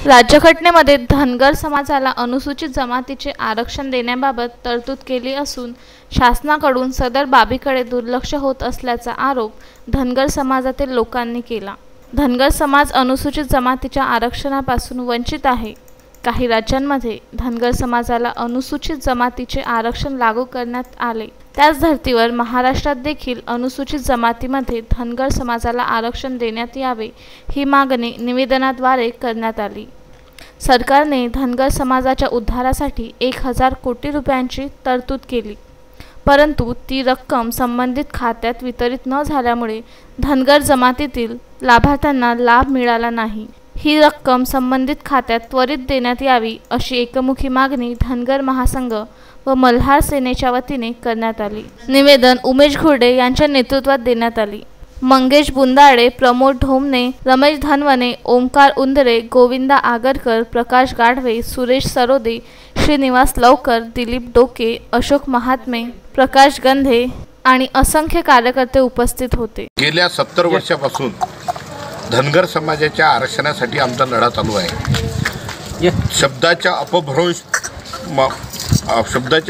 राज्यघटनेमध्ये धनगर समाजाला अनुसूचित जमातीचे आरक्षण देण्याबाबत तरतूद केली असून शासनाकडून सदर बाबीकडे दुर्लक्ष होत असल्याचा आरोप धनगर समाजातील लोकांनी केला। धनगर समाज अनुसूचित जमातीच्या आरक्षणापासून वंचित आहे। काही राज्यांमध्ये धनगर समाजाला अनुसूचित जमातीचे आरक्षण लागू करण्यात आले, त्याच धर्तीवर महाराष्ट्रात देखील अनुसूचित जमातीमध्ये धनगर समाजाला आरक्षण देण्यात यावे ही मागणी निवेदनाद्वारे करण्यात आली। सरकारने धनगर समाजाच्या उद्धारासाठी 1000 कोटी रुपयांची तरतूद केली, परंतु ती रक्कम संबंधित खात्यात वितरित न झाल्यामुळे धनगर जमातीतील लाभार्थ्यांना लाभ मिळाला नाही। ही रक्कम संबंधित खात्यात त्वरित देण्यात यावी अशी एकमुखी मागणी धनगर महासंघ व मल्हार सेनेच्या वतीने करण्यात आली। निवेदन उमेश घुर्डे यांच्या नेतृत्वात देण्यात आली। मंगेश बुंदाडे, प्रमोद ढोमणे, रमेश धनवने, ओंकार उंदरे, गोविंदा आगरकर, प्रकाश गाढवे, सुरेश सरोदे, श्रीनिवास लवकर, दिलीप डोके, अशोक महात्मे, प्रकाश गंधे आणि असंख्य कार्यकर्ते उपस्थित होते। गेल्या 70 वर्षापासून धनगर समाजाच्या आरक्षणासाठी आमचा लढा चालू आहे। शब्दाच्या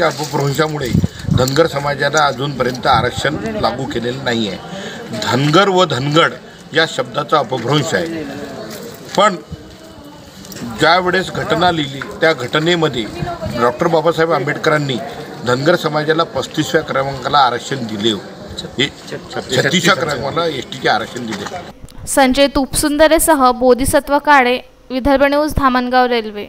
अपभ्रंशामुळे धनगर समाजाला अजूनपर्यंत आरक्षण लागू केलेलं नाही आहे। धनगर व धनगड या शब्दाचा अपभ्रंश आहे, पण ज्यावेळेस घटना लिहिली त्या घटनेमध्ये डॉक्टर बाबासाहेब आंबेडकरांनी धनगर समाजाला 35व्या क्रमांकाला आरक्षण दिले, 36व्या क्रमांकाला एसटीचे आरक्षण दिले। संजय तुपसुंदरेसह बोधिसत्व काळे, विदर्भ न्यूज, धामणगाव रेल्वे।